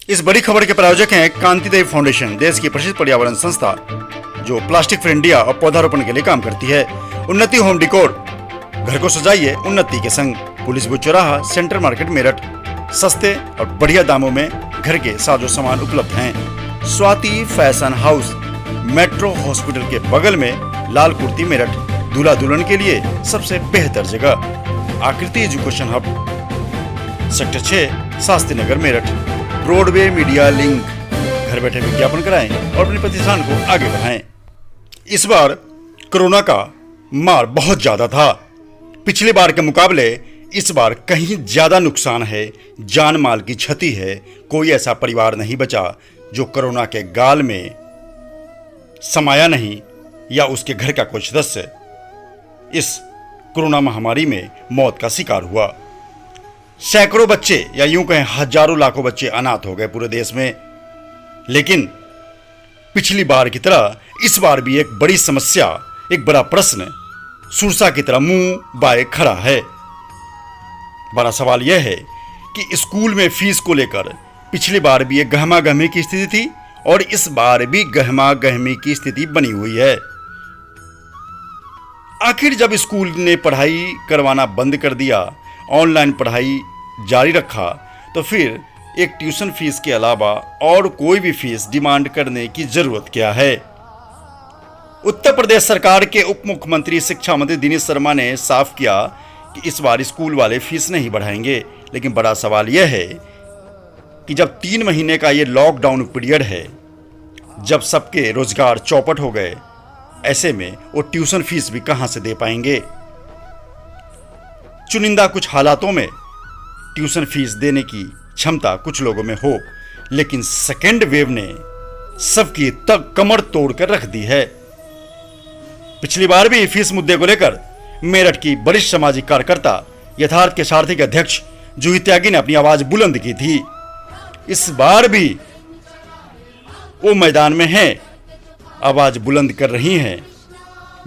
इस बड़ी खबर के प्रायोजक हैं कांतिदेव फाउंडेशन, देश की प्रसिद्ध पर्यावरण संस्था जो प्लास्टिक फ्री इंडिया और पौधारोपण के लिए काम करती है। उन्नति होम डिकोर, घर को सजाइए उन्नति के संग। पुलिस बुथ चौराहा, सेंट्रल मार्केट मेरठ। सस्ते और बढ़िया दामों में घर के साजो सामान उपलब्ध हैं। Swati fashion house, metro hospital के बगल में, लाल कुर्ती मेरठ। दूल्हा दुल्हन के लिए सबसे बेहतर जगह। आकृति education hub, sector 6, Shastri Nagar Meerut. Broadway media link, घर बैठे विज्ञापन कराएं और अपने प्रतिष्ठान को आगे बढ़ाएं। इस बार कोरोना का मार बहुत ज्यादा था। पिछली बार के मुकाबले इस बार कहीं ज्यादा नुकसान है, जान माल की क्षति है। कोई ऐसा परिवार नहीं बचा जो कोरोना के गाल में समाया नहीं, या उसके घर का कोई सदस्य इस कोरोना महामारी में मौत का शिकार हुआ। सैकड़ों बच्चे, या यूं कहें हजारों लाखों बच्चे अनाथ हो गए पूरे देश में। लेकिन पिछली बार की तरह इस बार भी एक बड़ी समस्या, एक बड़ा प्रश्न सुरसा की तरह मुंह बाए खड़ा है। बड़ा सवाल यह है कि स्कूल में फीस को लेकर पिछली बार भी एक गहमा गहमी की स्थिति थी और इस बार भी गहमा गहमी की स्थिति बनी हुई है। आखिर जब स्कूल ने पढ़ाई करवाना बंद कर दिया, ऑनलाइन पढ़ाई जारी रखा, तो फिर एक ट्यूशन फीस के अलावा और कोई भी फीस डिमांड करने की जरूरत क्या है। उत्तर प्रदेश सरकार के उप मुख्यमंत्री शिक्षा मंत्री दिनेश शर्मा ने साफ किया कि इस बार स्कूल वाले फीस नहीं बढ़ाएंगे। लेकिन बड़ा सवाल यह है कि जब 3 महीने का ये लॉकडाउन पीरियड है, जब सबके रोजगार चौपट हो गए, ऐसे में वो ट्यूशन फीस भी कहां से दे पाएंगे। चुनिंदा कुछ हालातों में ट्यूशन फीस देने की क्षमता कुछ लोगों में हो, लेकिन सेकेंड वेव ने सबकी तक कमर तोड़कर रख दी है। पिछली बार भी फीस मुद्दे को लेकर मेरठ की वरिष्ठ सामाजिक कार्यकर्ता, यथार्थ के सारथी के अध्यक्ष जूही त्यागी ने अपनी आवाज बुलंद की थी। इस बार भी वो मैदान में हैं, आवाज बुलंद कर रही हैं,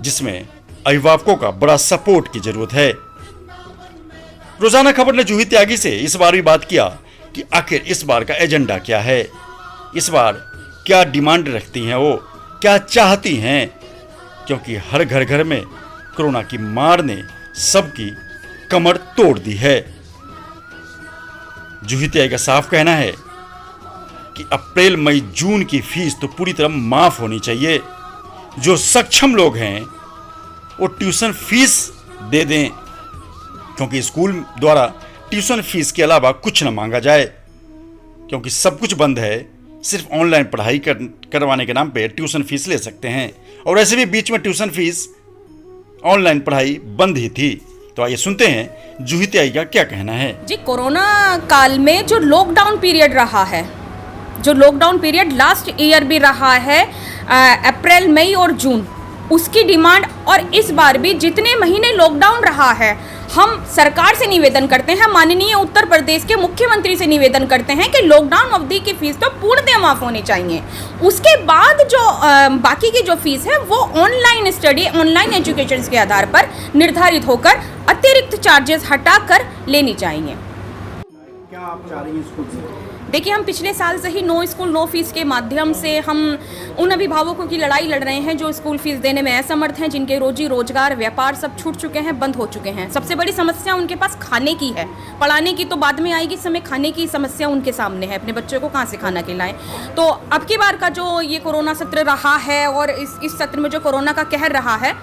जिसमें अभिभावकों का बड़ा सपोर्ट की जरूरत है। रोजाना खबर ने जूही त्यागी से इस बार भी बात किया कि आखिर इस बार का एजेंडा क्या है, इस बार क्या डिमांड रखती हैं वो, क्या चाहती हैं, क्योंकि हर घर घर में कोरोना की मार ने सबकी कमर तोड़ दी है। जूही त्यागी का साफ कहना है कि अप्रैल मई जून की फीस तो पूरी तरह माफ होनी चाहिए। जो सक्षम लोग हैं वो ट्यूशन फीस दे दें, क्योंकि स्कूल द्वारा ट्यूशन फीस के अलावा कुछ न मांगा जाए, क्योंकि सब कुछ बंद है। सिर्फ ऑनलाइन पढ़ाई करवाने के नाम पे ट्यूशन फीस ले सकते हैं, और ऐसे भी बीच में ट्यूशन फीस ऑनलाइन पढ़ाई बंद ही थी। तो आइए सुनते हैं जूही त्यागी का क्या कहना है। जी, कोरोना काल में जो लॉकडाउन पीरियड रहा है, जो लॉकडाउन पीरियड लास्ट ईयर भी रहा है, अप्रैल मई और जून, उसकी डिमांड, और इस बार भी जितने महीने लॉकडाउन रहा है, हम सरकार से निवेदन करते हैं, माननीय उत्तर प्रदेश के मुख्यमंत्री से निवेदन करते हैं कि लॉकडाउन अवधि की फीस तो पूर्णतः माफ होनी चाहिए। उसके बाद जो बाकी की जो फीस है वो ऑनलाइन स्टडी, ऑनलाइन एजुकेशन के आधार पर निर्धारित होकर अतिरिक्त चार्जेस हटाकर लेनी चाहिए। क्या आप चाह रही हैं स्कूल से? देखिए, हम पिछले साल से ही नो स्कूल नो फीस के माध्यम से हम उन अभिभावकों की लड़ाई लड़ रहे हैं जो स्कूल फीस देने में असमर्थ हैं, जिनके रोजी रोजगार व्यापार सब छूट चुके हैं, बंद हो चुके हैं। सबसे बड़ी समस्या उनके पास खाने की है, पढ़ाने की तो बाद में आएगी, समय खाने की समस्या उनके सामने है। अपने बच्चों को कहाँ से खाना खिलाएं। तो अब की बार का जो ये कोरोना सत्र रहा है और इस सत्र में जो कोरोना का कहर रहा है,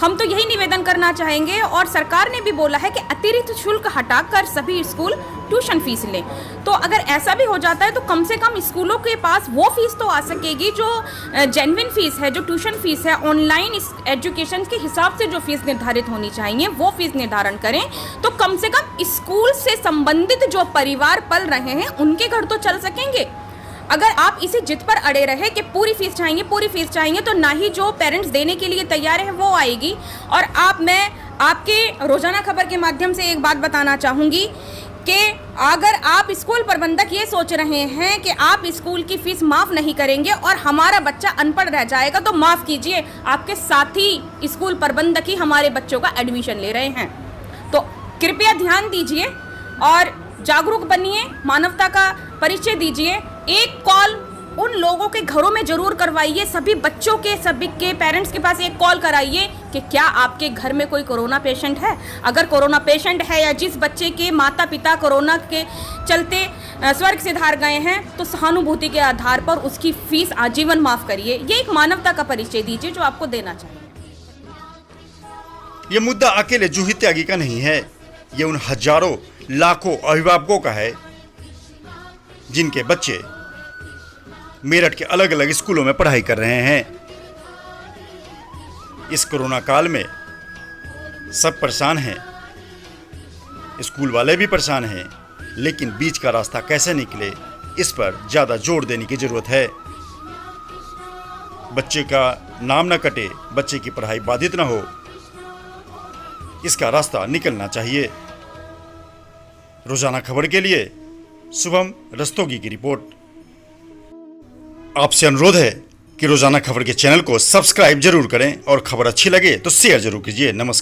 हम तो यही निवेदन करना चाहेंगे, और सरकार ने भी बोला है कि अतिरिक्त शुल्क हटाकर सभी स्कूल ट्यूशन फीस लें। तो अगर ऐसा भी हो जाता है तो कम से कम स्कूलों के पास वो फीस तो आ सकेगी जो जेन्युइन फीस है, जो ट्यूशन फीस है, ऑनलाइन एजुकेशन के हिसाब से जो फीस निर्धारित होनी चाहिए वो फीस निर्धारण करें। तो कम से कम स्कूल से संबंधित जो परिवार पल रहे हैं उनके घर तो चल सकेंगे। अगर आप इसी जिद पर अड़े रहे कि पूरी फीस चाहिए, तो ना ही जो पेरेंट्स देने के लिए तैयार है वो आएगी। और मैं आपके रोजाना खबर के माध्यम से एक बात बताना चाहूँगी कि अगर आप स्कूल प्रबंधक ये सोच रहे हैं कि आप स्कूल की फीस माफ़ नहीं करेंगे और हमारा बच्चा अनपढ़ रह जाएगा, तो माफ़ कीजिए, आपके साथी स्कूल प्रबंधक ही हमारे बच्चों का एडमिशन ले रहे हैं। तो कृपया ध्यान दीजिए और जागरूक बनिए, मानवता का परिचय दीजिए। एक कॉल उन लोगों के घरों में जरूर करवाइए, सभी बच्चों के, सभी के पेरेंट्स के पास एक कॉल कराइए कि क्या आपके घर में कोई कोरोना पेशेंट है। अगर कोरोना पेशेंट है या जिस बच्चे के माता पिता कोरोना के चलते स्वर्ग सिधार गए हैं, तो सहानुभूति के आधार पर उसकी फीस आजीवन माफ करिए। ये एक मानवता का परिचय दीजिए जो आपको देना चाहिए। ये मुद्दा अकेले जूही त्यागी का नहीं है, ये उन हजारों लाखों अभिभावकों का है जिनके बच्चे मेरठ के अलग अलग स्कूलों में पढ़ाई कर रहे हैं। इस कोरोना काल में सब परेशान हैं, स्कूल वाले भी परेशान हैं, लेकिन बीच का रास्ता कैसे निकले इस पर ज्यादा जोर देने की जरूरत है। बच्चे का नाम न कटे, बच्चे की पढ़ाई बाधित न हो, इसका रास्ता निकलना चाहिए। रोजाना खबर के लिए शुभम रस्तोगी की रिपोर्ट। आपसे अनुरोध है कि रोजाना खबर के चैनल को सब्सक्राइब जरूर करें और खबर अच्छी लगे तो शेयर जरूर कीजिए। नमस्कार।